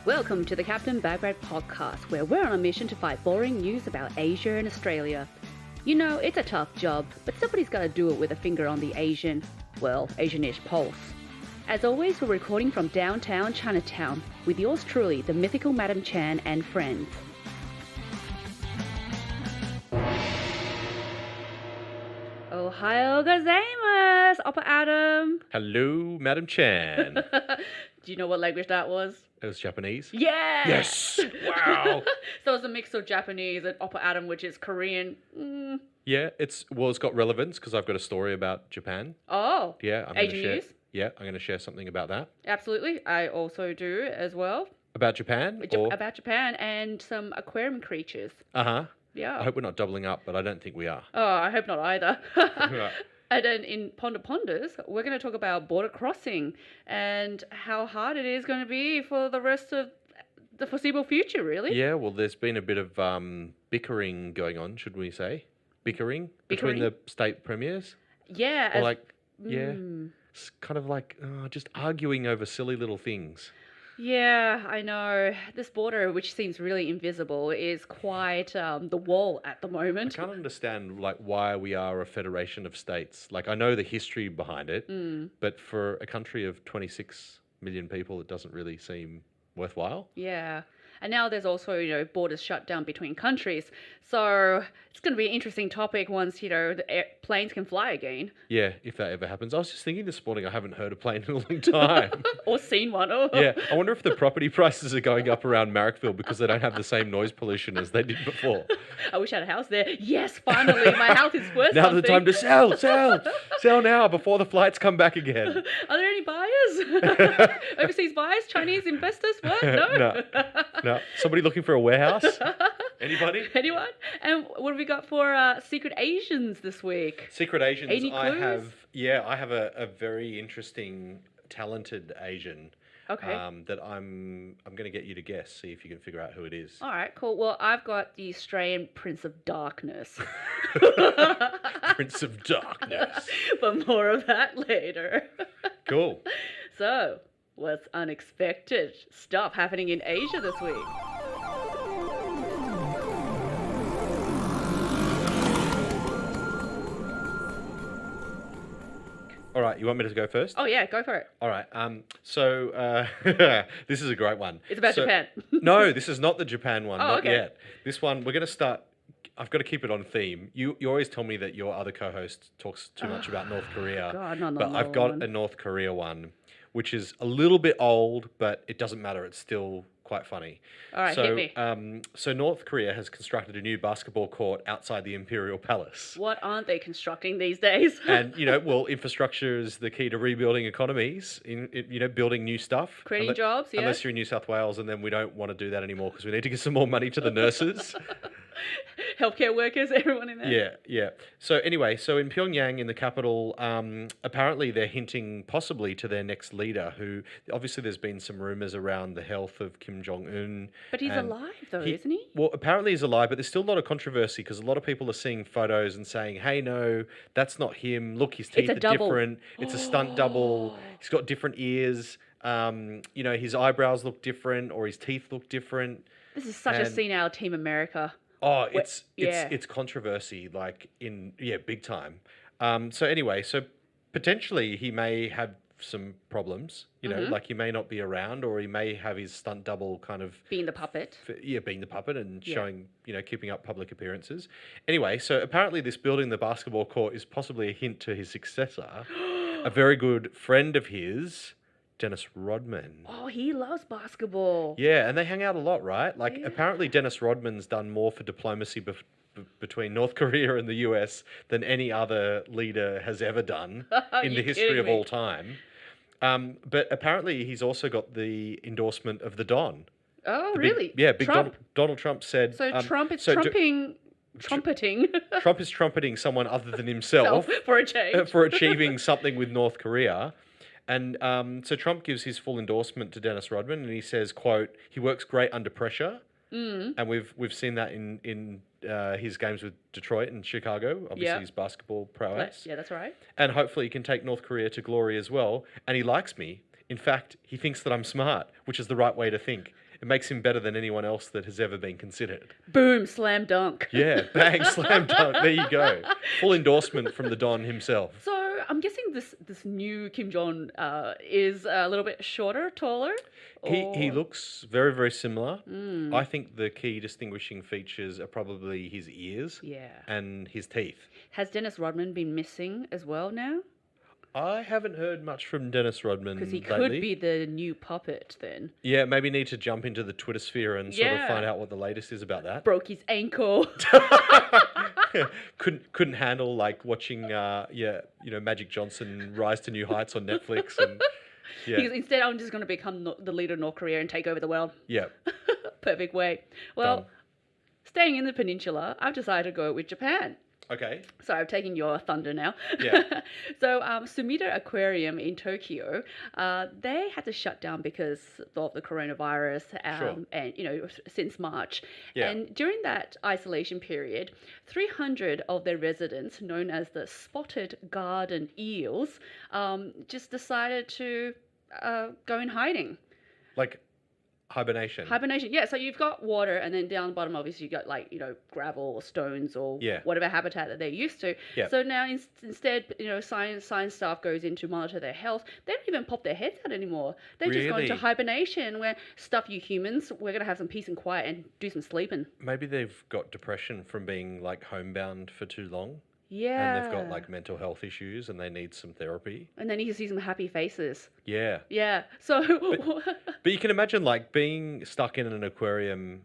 Welcome to the Captain Bagrat podcast, where we're on a mission to fight boring news about Asia and Australia. You know, it's a tough job, but somebody's got to do it with a finger on the Asianish pulse. As always, we're recording from Downtown Chinatown with yours truly, the mythical Madam Chan and friends. Ohio gozaimasu, Oppa Adam. Hello, Madam Chan. Do you know what language that was? It was Japanese. Yeah! Yes! Wow! So it's a mix of Japanese and Oppa Adam, which is Korean. Yeah, it's got relevance because I've got a story about Japan. Oh. Yeah, I'm Asian news? Yeah, I'm going to share something about that. Absolutely. I also do as well. About Japan? About Japan and some aquarium creatures. Uh-huh. Yeah. I hope we're not doubling up, but I don't think we are. Oh, I hope not either. Right. And then in Ponder Ponders, we're going to talk about border crossing and how hard it is going to be for the rest of the foreseeable future, really. Yeah, well, there's been a bit of bickering going on, should we say? Bickering? Between the state premiers? Yeah. Or it's kind of like just arguing over silly little things. Yeah, I know. This border, which seems really invisible, is quite the wall at the moment. I can't understand why we are a federation of states. I know the history behind it, but for a country of 26 million people, it doesn't really seem worthwhile. Yeah. And now there's also, borders shut down between countries. So it's going to be an interesting topic once, the planes can fly again. Yeah, if that ever happens. I was just thinking this morning, I haven't heard a plane in a long time. Or seen one. Oh. Yeah, I wonder if the property prices are going up around Marrickville because they don't have the same noise pollution as they did before. I wish I had a house there. Yes, finally, my house is worth Now's something. the time to sell. Sell now before the flights come back again. Are there any buyers? Overseas buyers? Chinese investors? What? No. Somebody looking for a warehouse? Anybody? Anyone? And what have we got for Secret Asians this week? Secret Asians. Any clues? I have a very interesting, talented Asian. Okay. That I'm going to get you to guess. See if you can figure out who it is. All right, cool. Well, I've got the Australian Prince of Darkness. Prince of Darkness. But more of that later. Cool. So, what's unexpected stuff happening in Asia this week? All right, you want me to go first? Oh, yeah, go for it. All right. So this is a great one. It's about Japan. No, this is not the Japan one. Oh, Not okay. yet. This one, we're going to start. I've got to keep it on theme. You always tell me that your other co-host talks too much about North Korea. God, not but I've got a North Korea one, which is a little bit old, but it doesn't matter. It's still quite funny. All right, hit me. So North Korea has constructed a new basketball court outside the Imperial Palace. What aren't they constructing these days? And, infrastructure is the key to rebuilding economies, building new stuff. Creating jobs, yeah. Unless you're in New South Wales, and then we don't want to do that anymore because we need to give some more money to the nurses. Healthcare workers, everyone in there. Yeah. So anyway, in Pyongyang, in the capital, apparently they're hinting possibly to their next leader, who obviously there's been some rumours around the health of Kim Jong-un. But he's alive though, isn't he? Well, apparently he's alive, but there's still a lot of controversy because a lot of people are seeing photos and saying, hey, no, that's not him. Look, his teeth are different. It's a stunt double. He's got different ears. His eyebrows look different or his teeth look different. This is such a senile Team America. Oh, it's controversy, big time. So potentially he may have some problems, he may not be around, or he may have his stunt double kind of being the puppet. Being the puppet and showing, keeping up public appearances. Anyway, so apparently this building the basketball court is possibly a hint to his successor, a very good friend of his, Dennis Rodman. Oh, he loves basketball. Yeah, and they hang out a lot, right? Apparently Dennis Rodman's done more for diplomacy between North Korea and the US than any other leader has ever done in the history of all time. But apparently he's also got the endorsement of the Don. Oh, really? Big Donald Trump said... So Trump is trumpeting... Trump is trumpeting someone other than himself for a change. For achieving something with North Korea. And so Trump gives his full endorsement to Dennis Rodman, and he says, quote, he works great under pressure. And we've seen that in his games with Detroit and Chicago, obviously his basketball prowess. Yeah, that's right. And hopefully he can take North Korea to glory as well. And he likes me. In fact, he thinks that I'm smart, which is the right way to think. It makes him better than anyone else that has ever been considered. Boom, slam dunk. Yeah, bang, slam dunk. There you go. Full endorsement from the Don himself. So I'm guessing this new Kim Jong is a little bit shorter, taller. He or- looks very, very similar. I think the key distinguishing features are probably his ears Yeah. and his teeth. Has Dennis Rodman been missing as well now? I haven't heard much from Dennis Rodman Because he lately. could be the new puppet then. Yeah, maybe need to jump into the Twitter sphere and sort of Yeah. find out what the latest is about that. Broke his ankle. couldn't handle like watching Magic Johnson rise to new heights on Netflix and Because instead, I'm just going to become the leader of North Korea and take over the world. yeah. Perfect way. Well, Done. staying in the peninsula, I've decided to go with Japan. Okay. So I've taken your thunder now. Yeah. So Sumida Aquarium in Tokyo, they had to shut down because of the coronavirus, Sure. and since March. Yeah. And during that isolation period, 300 of their residents, known as the spotted garden eels, just decided to go in hiding. Like hibernation. Hibernation, yeah. So you've got water, and then down the bottom, obviously, you've got gravel or stones or Yeah. whatever habitat that they're used to. Yeah. So now instead, science staff goes in to monitor their health. They don't even pop their heads out anymore. They just go into Really? hibernation, where stuff you humans, we're gonna have some peace and quiet and do some sleeping. Maybe they've got depression from being like homebound for too long. Yeah. And they've got like mental health issues and they need some therapy. And then you can see some happy faces. Yeah. Yeah. So. But you can imagine like being stuck in an aquarium,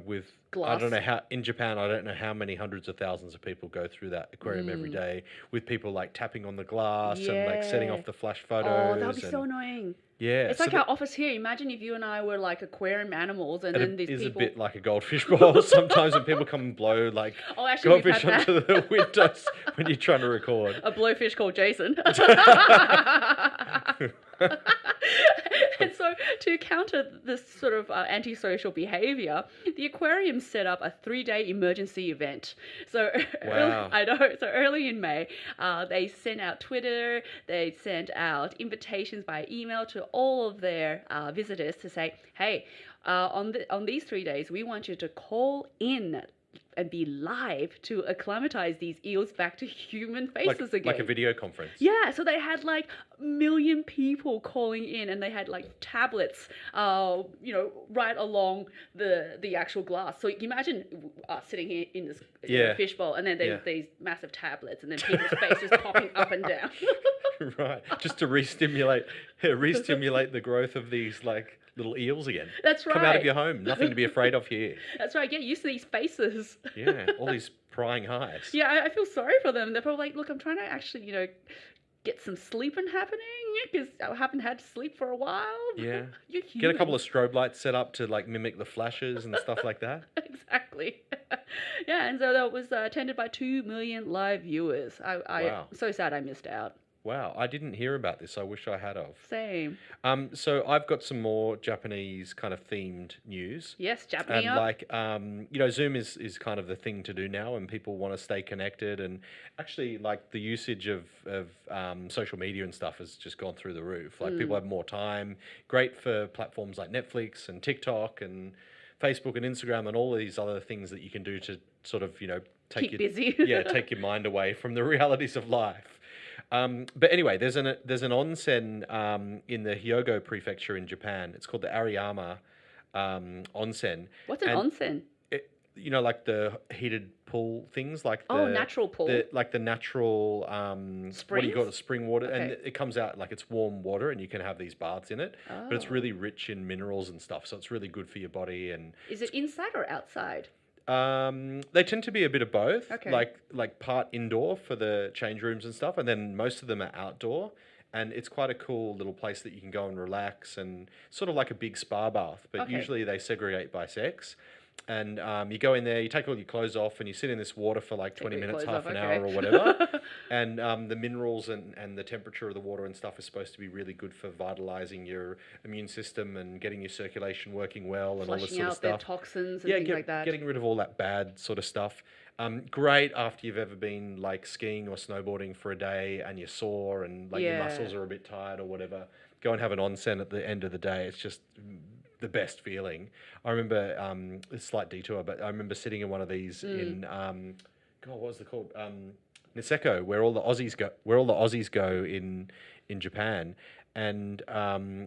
with I Glass. don't know how in Japan, I don't know how many hundreds of thousands of people go through that aquarium every day with people like tapping on the glass and like setting Yeah. off the flash photos. Oh, that would be and, so annoying. yeah. It's like our office here. Imagine if you and I were like aquarium animals, and then it these is people. a bit like a goldfish bowl sometimes when people come and blow like Oh, actually, we've goldfish had onto the windows when you're trying to record. a blowfish called Jason. And so, to counter this sort of antisocial behavior, the aquarium set up a 3-day emergency event. So, Wow. I know. So early in May, they sent out Twitter. They sent out invitations by email to all of their visitors to say, "Hey, on these 3 days, we want you to call in and be live to acclimatize these eels back to human faces again." Like a video conference. Yeah, so they had like a million people calling in, and they had like tablets, right along the actual glass. So you can imagine sitting here in this Yeah. fishbowl, and then there's Yeah. these massive tablets, and then people's faces popping up and down. Right. Just to re-stimulate the growth of these like little eels again. That's right. Come out of your home. Nothing to be afraid of here. That's right. Get used to these faces. Yeah. All these prying eyes. Yeah, I feel sorry for them. They're probably like, look, I'm trying to actually, get some sleeping happening because I haven't had sleep for a while. Yeah. You're Get a couple human. of strobe lights set up to like mimic the flashes and stuff like that. Exactly. Yeah, and so that was attended by 2 million live viewers. Wow. I'm so sad I missed out. Wow, I didn't hear about this. I wish I had of. Same. So I've got some more Japanese kind of themed news. Yes, And Japanese. like, Zoom is kind of the thing to do now, and people want to stay connected. And actually, like the usage of social media and stuff has just gone through the roof. Like people have more time. Great for platforms like Netflix and TikTok and Facebook and Instagram and all these other things that you can do to sort of take Keep busy. take your mind away from the realities of life. But anyway, there's an onsen in the Hyogo prefecture in Japan. It's called the Ariyama onsen. What's an And onsen? like the heated pool things, like Oh, natural pool. the natural what do you call it, spring water, and Okay. it comes out like it's warm water, and you can have these baths in it. But it's Oh. really rich in minerals and stuff, so it's really good for your body. And Is it inside or outside? they tend to be a bit of both, Okay. like part indoor for the change rooms and stuff, and then most of them are outdoor. And it's quite a cool little place that you can go and relax, and sort of like a big spa bath. But Okay. usually they segregate by sex. And you go in there, you take all your clothes off, and you sit in this water for like 20 all your minutes, clothes half an off, hour okay. or whatever. And the minerals and the temperature of the water and stuff is supposed to be really good for vitalizing your immune system and getting your circulation working well and all this Flushing sort of out their stuff. toxins and things like that. Getting rid of all that bad sort of stuff. Great after you've ever been like skiing or snowboarding for a day and you're sore and like your Yeah. muscles are a bit tired or whatever. Go and have an onsen at the end of the day. It's just the best feeling. I remember a slight detour, but I remember sitting in one of these in God, what was it called? Niseko, where all the Aussies go in Japan, and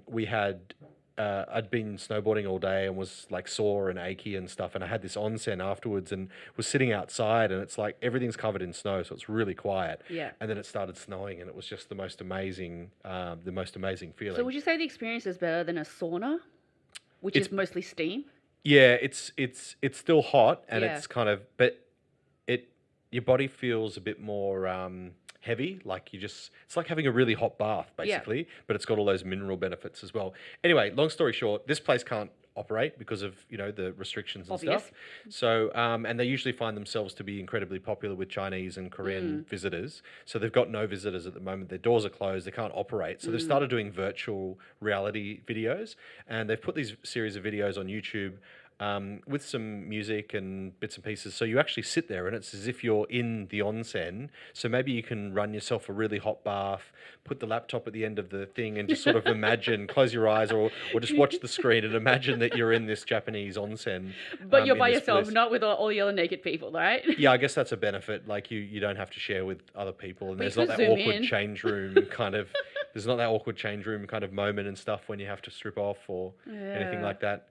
we had. I'd been snowboarding all day and was like sore and achy and stuff, and I had this onsen afterwards and was sitting outside, and it's like everything's covered in snow, so it's really quiet. Yeah. And then it started snowing, and it was just the most amazing feeling. So would you say the experience is better than a sauna, which is mostly steam? Yeah, it's still hot, and Yeah. it's kind of, but your body feels a bit more heavy, like it's like having a really hot bath basically, but it's got all those mineral benefits as well. Anyway, long story short, this place can't operate because of the restrictions and Obvious. stuff. So and they usually find themselves to be incredibly popular with Chinese and Korean visitors. So they've got no visitors at the moment. Their doors are closed. They can't operate. So they've started doing virtual reality videos, and they've put these series of videos on YouTube with some music and bits and pieces. So you actually sit there and it's as if you're in the onsen. So maybe you can run yourself a really hot bath, put the laptop at the end of the thing and just sort of imagine, close your eyes or just watch the screen and imagine that you're in this Japanese onsen. But you're in by this yourself, bliss. not with all the other naked people, right? Yeah, I guess that's a benefit. Like you don't have to share with other people, and there's not that awkward change room kind of. There's not that awkward change room kind of moment and stuff when you have to strip off or anything like that.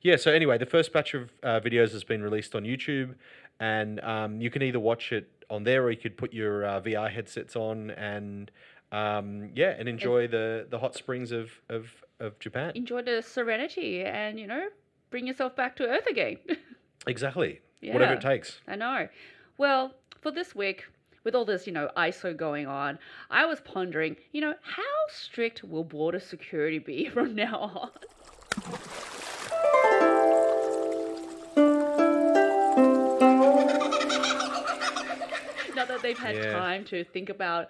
Yeah. So anyway, the first batch of videos has been released on YouTube, and you can either watch it on there or you could put your VR headsets on and and enjoy the hot springs of Japan. Enjoy the serenity and, bring yourself back to earth again. Exactly. Yeah. Whatever it takes. I know. Well, for this week, with all this, ISO going on, I was pondering, how strict will border security be from now on? Now that they've had time to think about,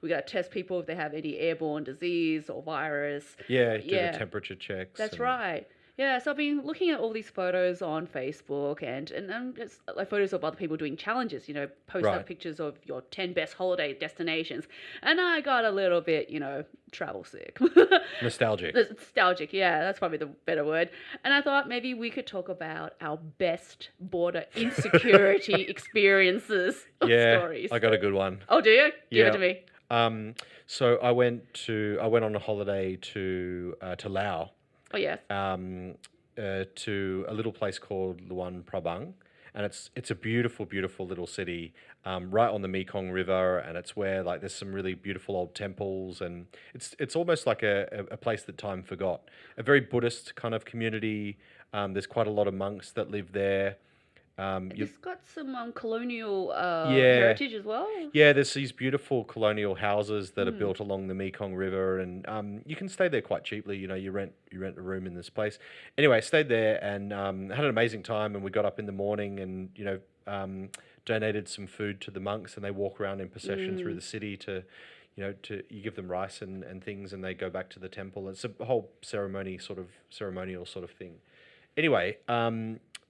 we got to test people if they have any airborne disease or virus. Yeah, do the temperature checks. That's right. Yeah, so I've been looking at all these photos on Facebook and just like photos of other people doing challenges, post up pictures of your 10 best holiday destinations. And I got a little bit, travel sick. Nostalgic. Nostalgic, yeah, that's probably the better word. And I thought maybe we could talk about our best border insecurity experiences or stories. I got a good one. Oh, do you? Give it to me. So I went on a holiday to Laos. Oh, yes. To a little place called Luang Prabang, and it's a beautiful, beautiful little city, right on the Mekong River, and it's where like there's some really beautiful old temples, and it's almost like a place that time forgot. A very Buddhist kind of community. There's quite a lot of monks that live there. It's got some colonial heritage as well. Yeah, there's these beautiful colonial houses that are built along the Mekong River, and you can stay there quite cheaply. You rent a room in this place. Anyway, I stayed there and had an amazing time. And we got up in the morning and donated some food to the monks, and they walk around in procession through the city to you give them rice and things, and they go back to the temple. It's a whole ceremonial sort of thing. Anyway.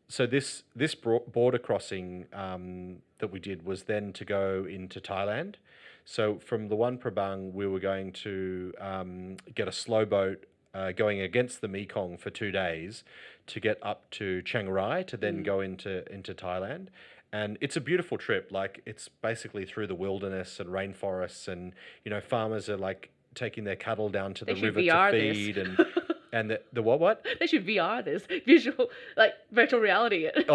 So this border crossing that we did was then to go into Thailand. So from Luang Prabang, we were going to get a slow boat going against the Mekong for 2 days to get up to Chiang Rai to then go into Thailand. And it's a beautiful trip. Like it's basically through the wilderness and rainforests, and farmers are like taking their cattle down to the river to feed and. And the what? They should VR this visual, like virtual reality it.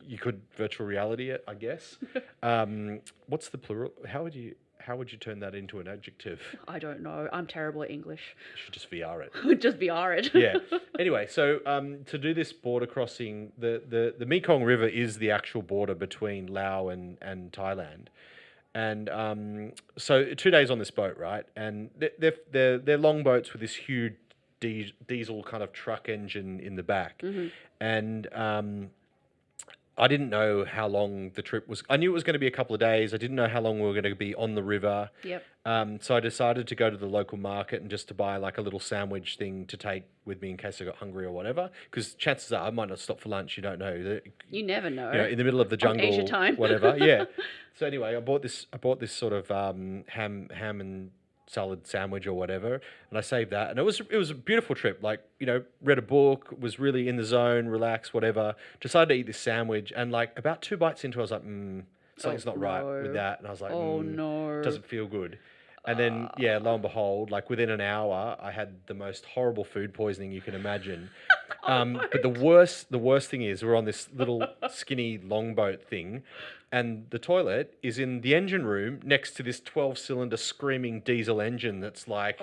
You could virtual reality it, I guess. What's the plural? How would you turn that into an adjective? I don't know. I'm terrible at English. You should just VR it. Just VR it. Yeah. Anyway, so to do this border crossing, the Mekong River is the actual border between Laos and Thailand. And so 2 days on this boat, right? And they're long boats with this huge diesel kind of truck engine in the back. And I didn't know how long the trip was. I knew it was going to be a couple of days. I didn't know how long we were going to be on the river. Yep. So I decided to go to the local market and just to buy like a little sandwich thing to take with me in case I got hungry or whatever. Because chances are I might not stop for lunch. You don't know. You never know. In the middle of the jungle, Asia time. whatever. Yeah. So anyway, I bought this sort of ham and salad sandwich or whatever, and I saved that, and it was a beautiful trip. Like, read a book, was really in the zone, relaxed, whatever. Decided to eat this sandwich, and like about 2 bites into, it, I was like, something's not right with that, and I was like, Oh no. doesn't feel good. And then, lo and behold, like within an hour, I had the most horrible food poisoning you can imagine. But the worst thing is, we're on this little skinny longboat thing, and the toilet is in the engine room next to this 12-cylinder screaming diesel engine that's like,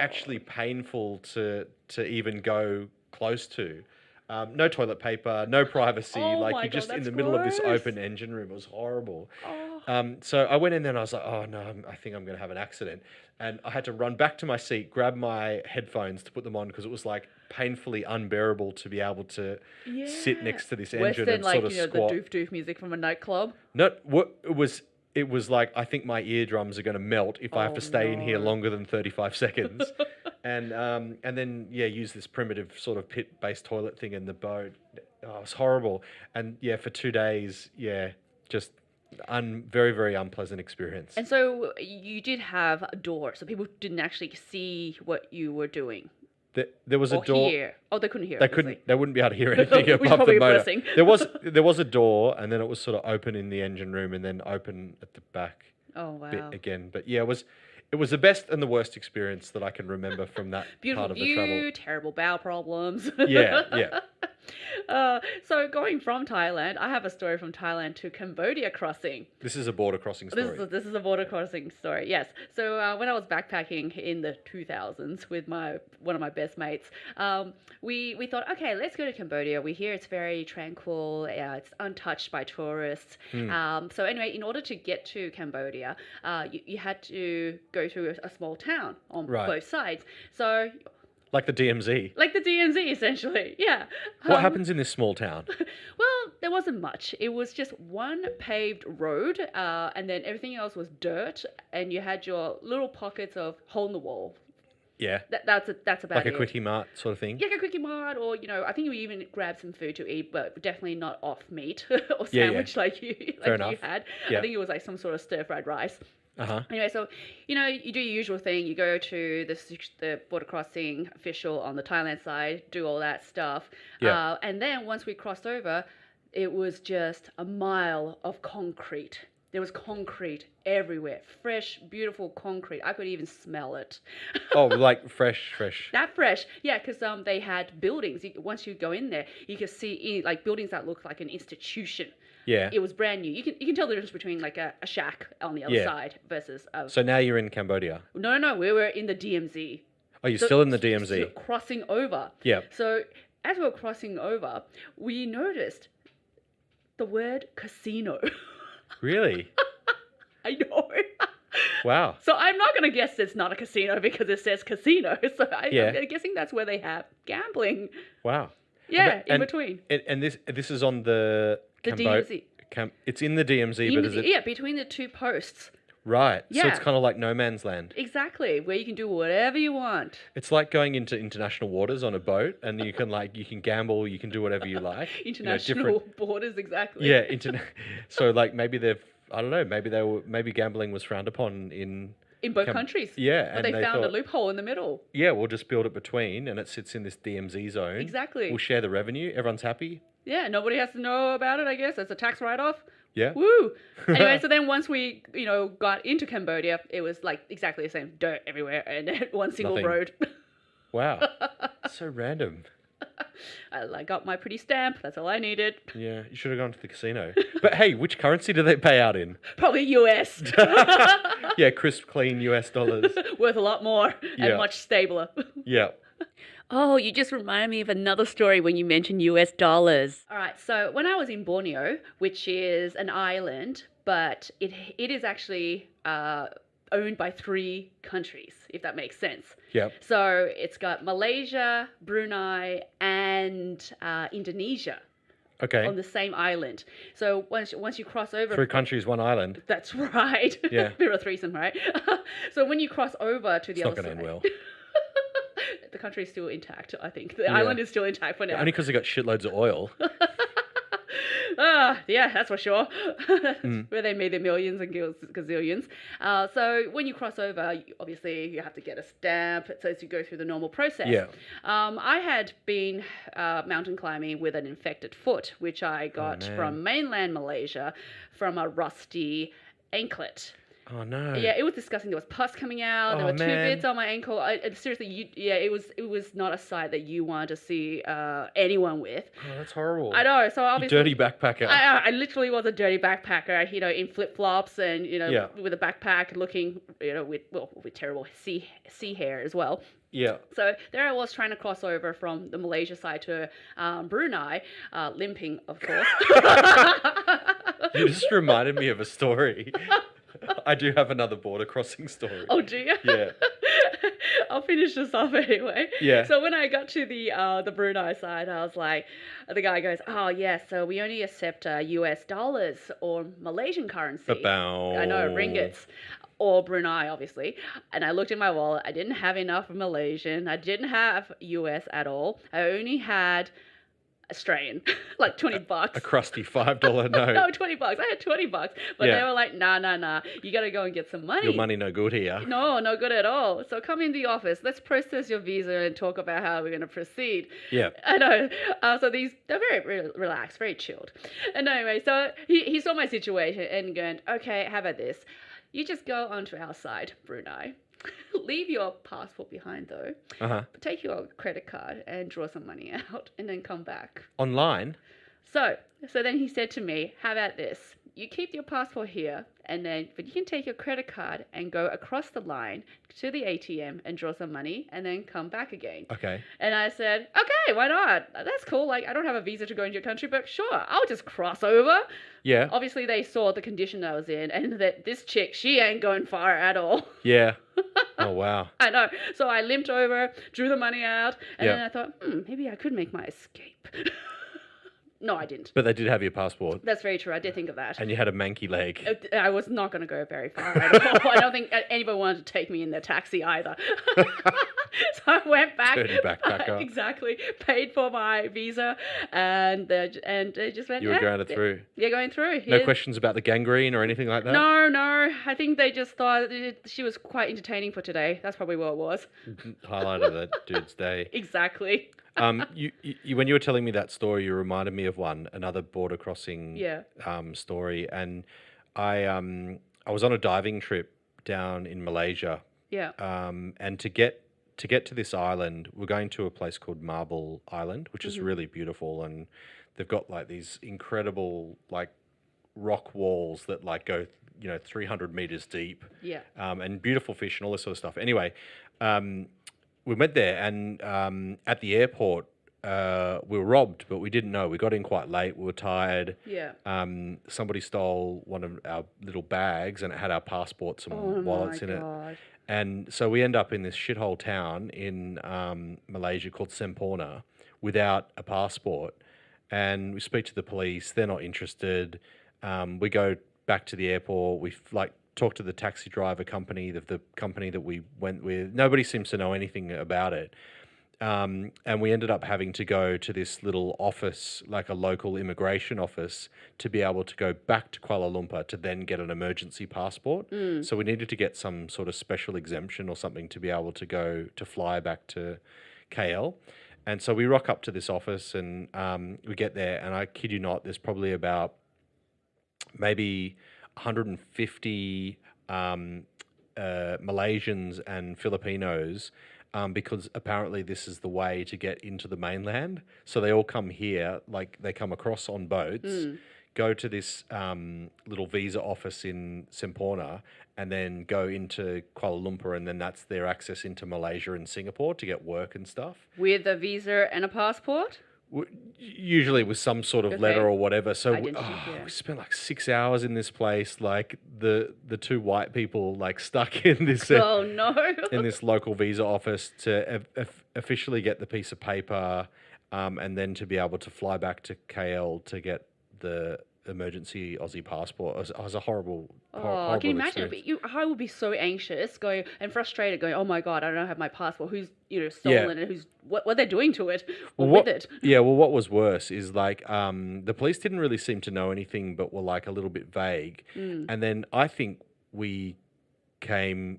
actually painful to even go close to. No toilet paper, no privacy. You're just in the middle of this open engine room. It was horrible. So I went in there and I was like, oh no, I think I'm going to have an accident. And I had to run back to my seat, grab my headphones to put them on, because it was like painfully unbearable to be able to sit next to this engine and sort of squat. The doof music from a nightclub. No, it was like, I think my eardrums are going to melt if I have to stay in here longer than 35 seconds. And then use this primitive sort of pit-based toilet thing in the boat. Oh, it was horrible. And for 2 days, just very, very unpleasant experience. And so you did have a door, so people didn't actually see what you were doing. There was a door. Hear. Oh, they couldn't hear. They wouldn't be able to hear anything above the motor. There was a door, and then it was sort of open in the engine room, and then open at the back. Oh wow! Bit again, but it was the best and the worst experience that I can remember from that part of the travel. Beautiful view, terrible bowel problems. Yeah. So going from Thailand, I have a story from Thailand to Cambodia crossing. This is a border crossing story. This is a border crossing story, yes. So when I was backpacking in the 2000s with one of my best mates, we thought, okay, let's go to Cambodia. We hear it's very tranquil. It's untouched by tourists. So anyway, in order to get to Cambodia, you had to go through a small town on both sides. So... Like the DMZ. Like the DMZ, essentially, yeah. What happens in this small town? Well, there wasn't much. It was just one paved road, and then everything else was dirt, and you had your little pockets of hole in the wall. Yeah. That's about like it. A Quickie Mart sort of thing? Yeah, like a Quickie Mart, or, I think we even grabbed some food to eat, but definitely not off meat or sandwich like you had. Yeah. I think it was like some sort of stir-fried rice. Anyway, so, you do your usual thing. You go to the border crossing official on the Thailand side, do all that stuff. Yeah. And then once we crossed over, it was just a mile of concrete. There was concrete everywhere. Fresh, beautiful concrete. I could even smell it. Oh, like fresh. That fresh. Yeah, because they had buildings. Once you go in there, you could see like buildings that look like an institution. Yeah. It was brand new. You can tell the difference between like a shack on the other side versus So now you're in Cambodia? No. We were in the DMZ. Oh, you're still in the DMZ? So crossing over. Yeah. So as we were crossing over, we noticed the word casino. Really? I know. Wow. So I'm not going to guess it's not a casino because it says casino. So I'm guessing that's where they have gambling. Wow. Yeah, in between. And this is on the DMZ. It's in the DMZ, but is it? Yeah, between the two posts. Right. Yeah. So it's kind of like no man's land. Exactly, where you can do whatever you want. It's like going into international waters on a boat, and you can gamble, you can do whatever you like. International borders, exactly. Yeah. So like maybe maybe gambling was frowned upon in both countries. Yeah. But they found a loophole in the middle. Yeah, we'll just build it between, and it sits in this DMZ zone. Exactly. We'll share the revenue. Everyone's happy. Yeah, nobody has to know about it, I guess. It's a tax write-off. Yeah. Woo! Anyway, so then once we, got into Cambodia, it was like exactly the same. Dirt everywhere and one single road. Wow. So random. I got my pretty stamp. That's all I needed. Yeah, you should have gone to the casino. But hey, which currency do they pay out in? Probably US. Yeah, crisp, clean US dollars. Worth a lot more and much stabler. Yeah. Oh, you just reminded me of another story when you mentioned US dollars. All right, so when I was in Borneo, which is an island, but it is actually owned by 3 countries, if that makes sense. Yeah. So it's got Malaysia, Brunei, and Indonesia. Okay. On the same island. So once you cross over... 3 countries, 1 island. That's right. Yeah. Bit of a threesome, right? So when you cross over to the other side... It's not going to end well. The country is still intact, I think. The island is still intact for now. Only because they got shitloads of oil. Yeah, that's for sure. That's where they made their millions and gazillions. So when you cross over, obviously you have to get a stamp. So as you go through the normal process. Yeah. I had been mountain climbing with an infected foot, which I got from mainland Malaysia from a rusty anklet. Oh no! Yeah, it was disgusting. There was pus coming out. There were 2 bits on my ankle. Seriously, it was not a sight that you want to see anyone with. Oh, that's horrible. I know. So obviously, dirty backpacker. I literally was a dirty backpacker. In flip flops and with a backpack, looking with terrible sea hair as well. Yeah. So there I was trying to cross over from the Malaysia side to Brunei, limping, of course. You just reminded me of a story. I do have another border crossing story. Oh, do you? Yeah. I'll finish this off anyway. Yeah. So when I got to the Brunei side, I was like, the guy goes, "Oh yeah, so we only accept US dollars or Malaysian currency." Ba-bow. I know, ringgits. Or Brunei, obviously. And I looked in my wallet. I didn't have enough Malaysian. I didn't have US at all. I only had Australian, like $20. A crusty $5 note. No, $20. I had $20, but they were like, nah. You got to go and get some money. Your money no good here. No good at all. So come in the office. Let's process your visa and talk about how we're going to proceed. Yeah. I know. So they're very relaxed, very chilled. And anyway, so he saw my situation and going, okay, how about this? You just go onto our side, Brunei. Leave your passport behind though. Take your credit card and draw some money out and then come back. Online? So then he said to me, how about this? You keep your passport here but you can take your credit card and go across the line to the ATM and draw some money and then come back again. Okay. And I said, okay, why not? That's cool. Like, I don't have a visa to go into your country, but sure, I'll just cross over. Yeah. Obviously, they saw the condition I was in and that this chick, she ain't going far at all. Yeah. Oh, wow. I know. So I limped over, drew the money out, and then I thought, maybe I could make my escape. No, I didn't. But they did have your passport. That's very true. I did think of that. And you had a manky leg. I was not going to go very far at all. I don't think anybody wanted to take me in their taxi either. So I went back. Dirty backpacker. Exactly. Paid for my visa and they just went, You were grounded through. Yeah, going through. No questions about the gangrene or anything like that? No. I think they just thought she was quite entertaining for today. That's probably what it was. Highlight of that dude's day. Exactly. You when you were telling me that story, you reminded me of another border crossing story, and I was on a diving trip down in Malaysia. Yeah. And to get to this island, we're going to a place called Marble Island, which is really beautiful, and they've got like these incredible like rock walls that like go 300 meters deep. Yeah. And beautiful fish and all this sort of stuff. Anyway, we went there, and at the airport, we were robbed, but we didn't know. We got in quite late. We were tired. Yeah. Somebody stole one of our little bags, and it had our passports and wallets in it. And so we end up in this shithole town in Malaysia called Semporna without a passport. And we speak to the police. They're not interested. We go back to the airport. We talk to the taxi driver company, the company that we went with. Nobody seems to know anything about it. And we ended up having to go to this little office, like a local immigration office, to be able to go back to Kuala Lumpur to then get an emergency passport. So we needed to get some sort of special exemption or something to be able to fly back to KL. And so we rock up to this office and we get there, and I kid you not, there's probably about maybe 150 Malaysians and Filipinos, because apparently this is the way to get into the mainland. So they all come here, like they come across on boats, go to this little visa office in Semporna, and then go into Kuala Lumpur, and then that's their access into Malaysia and Singapore to get work and stuff. With a visa and a passport? Usually with some sort of letter or whatever. So we Identity, spent like 6 hours in this place, like the two white people like stuck in this Oh no. in this local visa office to officially get the piece of paper, and then to be able to fly back to KL to get the emergency Aussie passport. It was a horrible, Oh, can you horrible imagine? experience. I would be so anxious, going and frustrated, going, "Oh my god, I don't have my passport. Who's Yeah. stolen it? Who's what they're doing to it or Well, with it?" what was worse is like the police didn't really seem to know anything, but were like a little bit vague. And then I think we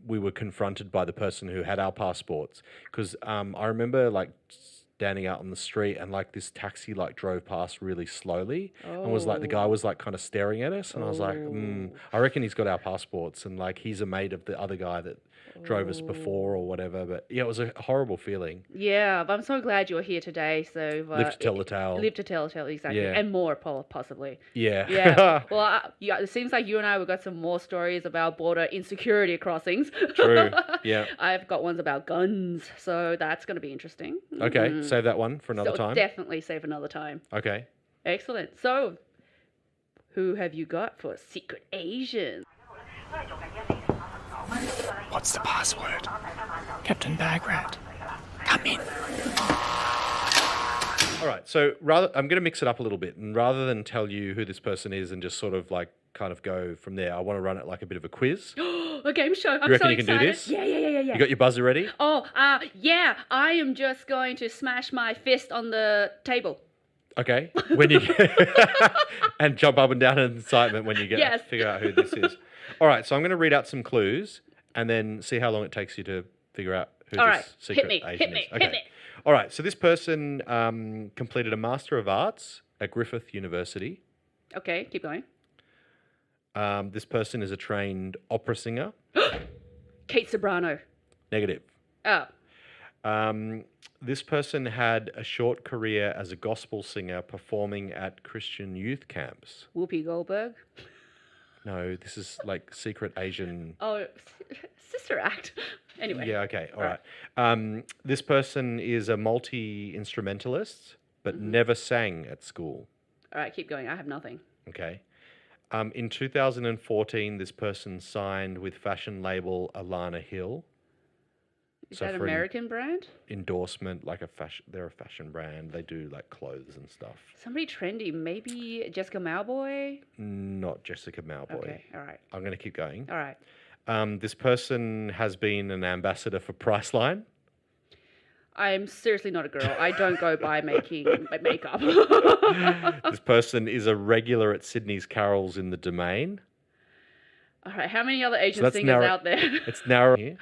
were confronted by the person who had our passports because I remember like standing out on the street and like this taxi like drove past really slowly and was like the guy Oh, was like kind of staring at us and I was like, oh, I reckon he's got our passports and like he's a mate of the other guy that drove us before or oh. whatever. But yeah, it was a horrible feeling. Yeah, but I'm so glad you're here today. So Live to tell the tale. live to tell, exactly, Yeah, and more possibly. Yeah. yeah. Well, it seems like you and I have got some more stories about border insecurity crossings. True. Yeah. I've got ones about guns, so that's going to be interesting. Okay, save that one for another So time. definitely save another time. Okay. Excellent. So, who have you got for Secret Asian? What's the password? Captain Bagrat. Come in. All right. So I'm going to mix it up a little bit, and rather than tell you who this person is and just sort of like kind of go from there, I want to run it like a bit of a quiz. A game show. I'm You reckon so you can do excited. this? Yeah. You got your buzzer ready? Oh, yeah. I am just going to smash my fist on the table. Okay. When you and jump up and down in excitement when you get Yes. figure out who this is. All right. So I'm going to read out some clues and then see how long it takes you to figure out who All this right. secret Hit Asian me. is. Okay. All right. So this person completed a Master of Arts at Griffith University. Okay, keep going. This person is a trained opera singer. Kate Sobrano. Negative. Oh, This person had a short career as a gospel singer performing at Christian youth camps. Whoopi Goldberg. No, this is like secret Asian. Oh, Sister Act. Anyway. Yeah, okay, all right. This person is a multi-instrumentalist, but never sang at school. All right, keep going. I have nothing. Okay. In 2014, this person signed with fashion label Alana Hill. Is So that for an American brand? endorsement, like they're a fashion brand. They do like clothes and stuff. Somebody trendy. Maybe Jessica Malboy? Not Jessica Malboy. Okay, all right. I'm going to keep going. All right. This person has been an ambassador for Priceline. I'm seriously not a girl. I don't go by making makeup. This person is a regular at Sydney's Carols in the Domain. All right, how many other Asian that's singers narrow- out there? It's narrow here.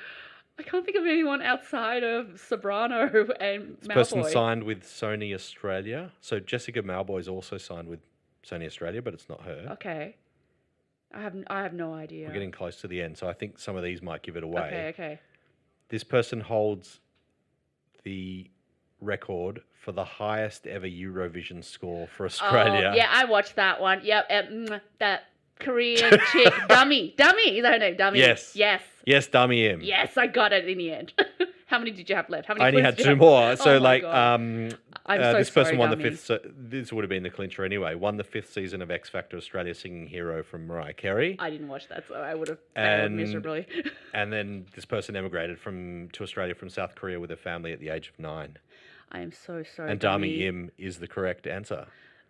I can't think of anyone outside of Sobrano and This Malboy. person signed with Sony Australia. So Jessica Malboy is also signed with Sony Australia, but it's not her. Okay. I have no idea. We're getting close to the end, so I think some of these might give it away. Okay. This person holds the record for the highest ever Eurovision score for Australia. Oh, yeah, I watched that one. Yep, that Korean chick, Dami. Dami, is that her name? Dami. Yes. Yes, Dami Im. Yes, I got it in the end. How many did you have left? How many I only clues had did you two have? more. So, Oh my like, God. I'm so this person sorry, won the Dami. fifth. This would have been the clincher anyway. Won the fifth season of X Factor Australia Singing Hero from Mariah Carey. I didn't watch that, so I would have failed And- miserably. And then this person emigrated to Australia from South Korea with her family at the age of 9. I am so sorry. And Dami Im is the correct answer.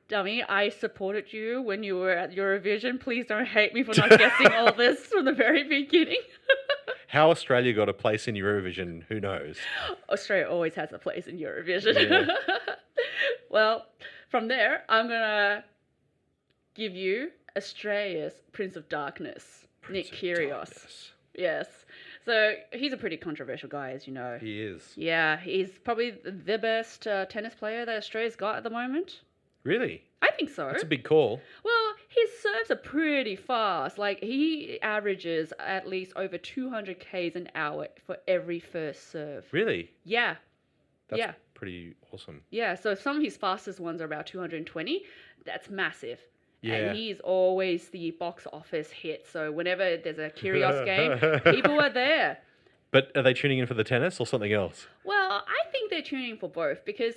Dami, I supported you when you were at Eurovision. Please don't hate me for not guessing all this from the very beginning. How Australia got a place in Eurovision, who knows? Australia always has a place in Eurovision. Yeah. Well, from there, I'm going to give you Australia's Prince of Darkness, Nick Kyrgios. Darkness. Yes. So he's a pretty controversial guy, as you know. He is. Yeah, he's probably the best tennis player that Australia's got at the moment. Really? I think so. That's a big call. Well, his serves are pretty fast. Like, he averages at least over 200 Ks an hour for every first serve. Really? Yeah. That's Yeah. pretty awesome. Yeah, so some of his fastest ones are about 220. That's massive. Yeah. And he's always the box office hit. So whenever there's a Kyrgios game, people are there. But are they tuning in for the tennis or something else? Well, I think they're tuning for both because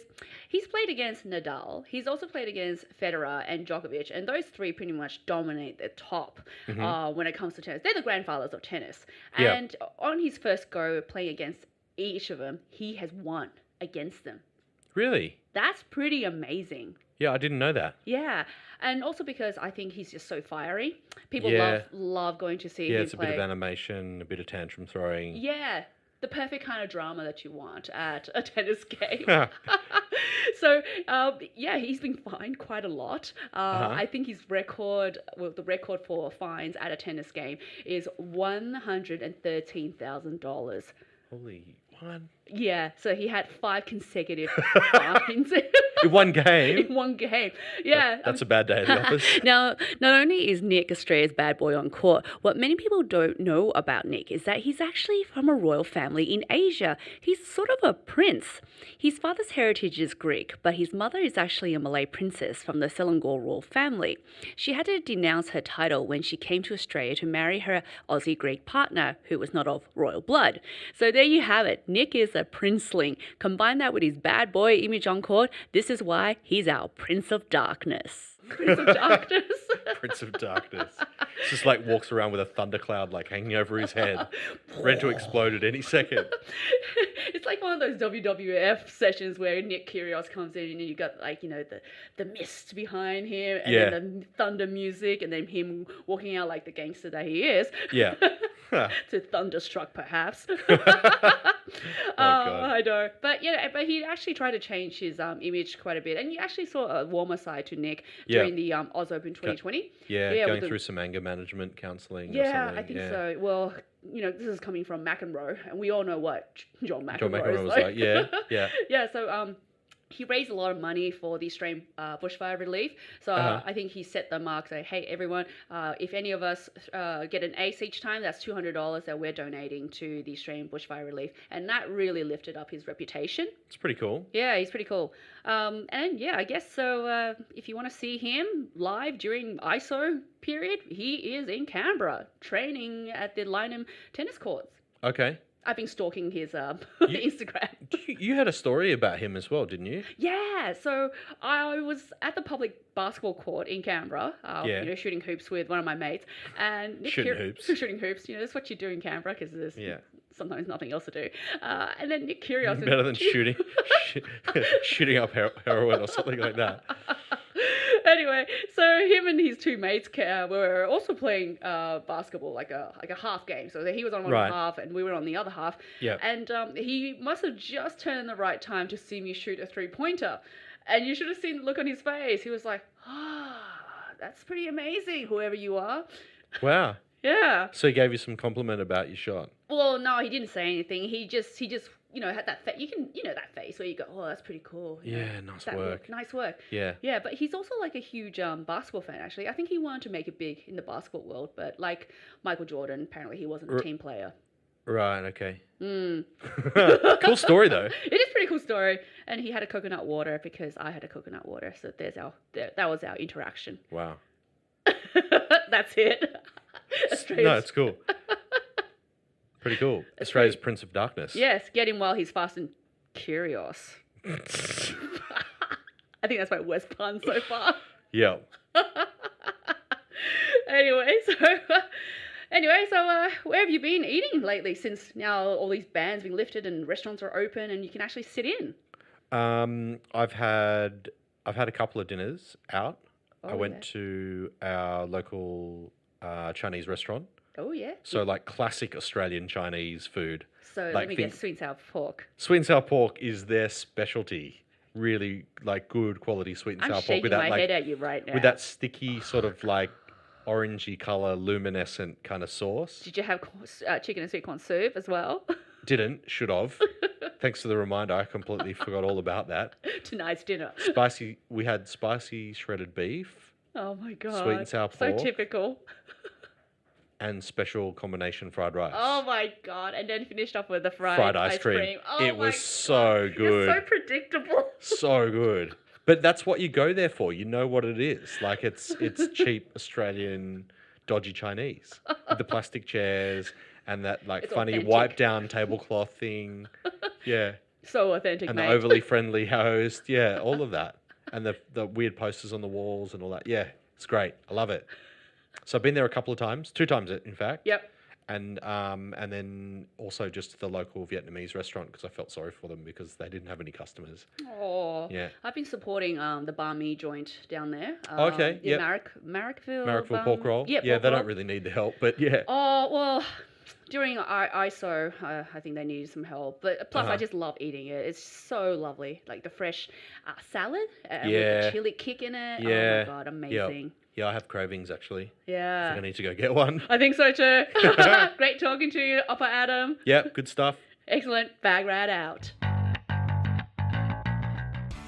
he's played against Nadal. He's also played against Federer and Djokovic, and those three pretty much dominate the top when it comes to tennis. They're the grandfathers of tennis. Yeah. And on his first go playing against each of them, he has won against them. Really? That's pretty amazing. Yeah, I didn't know that. Yeah, and also because I think he's just so fiery. People Yeah. love going to see Yeah, him it's a play. bit of animation, a bit of tantrum throwing. Yeah, the perfect kind of drama that you want at a tennis game. So, yeah, he's been fined quite a lot. I think his record, well, the record for fines at a tennis game is $113,000. Holy one. Yeah, so he had 5 consecutive fines. In one game? In one game. Yeah. That's a bad day at the office. Now, not only is Nick Australia's bad boy on court, what many people don't know about Nick is that he's actually from a royal family in Asia. He's sort of a prince. His father's heritage is Greek, but his mother is actually a Malay princess from the Selangor royal family. She had to denounce her title when she came to Australia to marry her Aussie Greek partner, who was not of royal blood. So there you have it. Nick is a princeling. Combine that with his bad boy image on court, this is why he's our Prince of Darkness. Prince of Darkness. Prince of Darkness. It's just like walks around with a thundercloud like hanging over his head, ready to explode at any second. It's like one of those WWF sessions where Nick Kyrgios comes in and you got like, you know, the mist behind him and then the thunder music and then him walking out like the gangster that he is. Yeah. To thunderstruck perhaps. God. I know. But yeah, but he actually tried to change his image quite a bit. And you actually saw a warmer side to Nick during the Oz Open 2020. Yeah, going through some anger management counselling or something. I think so. Well, you know, this is coming from McEnroe, and we all know what John McEnroe was like. Yeah. Yeah, so he raised a lot of money for the Australian bushfire relief. So I think he set the mark, say, hey, everyone, if any of us get an ace each time, that's $200 that we're donating to the Australian bushfire relief. And that really lifted up his reputation. It's pretty cool. Yeah, he's pretty cool. And yeah, I guess so if you want to see him live during ISO period, he is in Canberra training at the Lynham tennis courts. Okay. I've been stalking his Instagram. You had a story about him as well, didn't you? Yeah, so I was at the public basketball court in Canberra, you know, shooting hoops with one of my mates. And Shooting hoops. Shooting hoops, you know, that's what you do in Canberra because there's sometimes nothing else to do. And then Nick Kyrgios... Better than shooting up heroin or something like that. Anyway, so him and his two mates were also playing basketball, like a half game. So he was on one half and we were on the other half. Yeah. And he must have just turned in the right time to see me shoot a 3-pointer. And you should have seen the look on his face. He was like, that's pretty amazing, whoever you are. Wow. Yeah. So he gave you some compliment about your shot. Well, no, he didn't say anything. He just you know, had that face. You know that face where you go, oh, that's pretty cool. Yeah, nice work. Nice work. Yeah. Yeah, but he's also like a huge basketball fan, actually. I think he wanted to make it big in the basketball world, but like Michael Jordan, apparently he wasn't a team player. Right, okay. Cool story, though. It is a pretty cool story. And he had a coconut water because I had a coconut water. So that was our interaction. Wow. That's it. No, it's cool. Pretty cool. Australia's Prince of Darkness. Yes, get him while he's fast and curious. I think that's my worst pun so far. Yeah. Anyway, so where have you been eating lately since now all these bans have been lifted and restaurants are open and you can actually sit in? I've had a couple of dinners out. I went yeah. to our local Chinese restaurant. Oh, yeah. So like classic Australian Chinese food. So like let me guess, sweet and sour pork. Sweet and sour pork is their specialty. Really like good quality sweet and sour pork. I'm shaking my like, head at you right now. with that sticky sort of like orangey colour, luminescent kind of sauce. Did you have chicken and sweet corn soup as well? Didn't, should have. Thanks for the reminder. I completely forgot all about that. Tonight's dinner. We had spicy shredded beef. Oh my God. Sweet and sour pork. So typical. And special combination fried rice. Oh my God. And then finished off with the fried ice cream. Oh it was so good. You're so predictable. So good. But that's what you go there for. You know what it is. Like it's cheap Australian dodgy Chinese with the plastic chairs and that like It's funny authentic. wipe down tablecloth thing. Yeah. So authentic, And mate. the overly friendly host. Yeah, all of that. And the weird posters on the walls and all that. Yeah, it's great. I love it. So I've been there a couple of times, 2 times in fact. Yep. and then also just the local Vietnamese restaurant because I felt sorry for them because they didn't have any customers. Oh, Yeah. I've been supporting the banh mi joint down there. Okay, yeah, yep. Marrickville Pork roll. Yeah, they don't really need the help, but yeah. Oh well, during ISO, I think they needed some help. But plus, I Uh-huh. just love eating it. It's so lovely, like the fresh salad with Yeah. the chili kick in it. Oh Yeah. my god, amazing. Yeah, I have cravings actually. I Yeah. think I need to go get one. I think so too. Great talking to you, Oppa Adam. Yep, good stuff. Excellent. Bagrat out.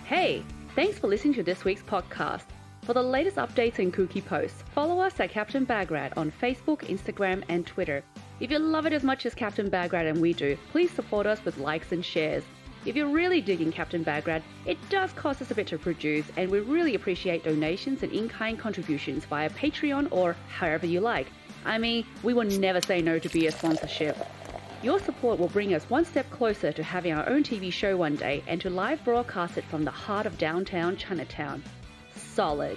Hey, thanks for listening to this week's podcast. For the latest updates and kooky posts, follow us at Captain Bagrat on Facebook, Instagram, and Twitter. If you love it as much as Captain Bagrat and we do, please support us with likes and shares. If you're really digging Captain Bagrat, it does cost us a bit to produce, and we really appreciate donations and in-kind contributions via Patreon or however you like. I mean, we will never say no to be a sponsorship. Your support will bring us one step closer to having our own TV show one day and to live broadcast it from the heart of downtown Chinatown. Solid.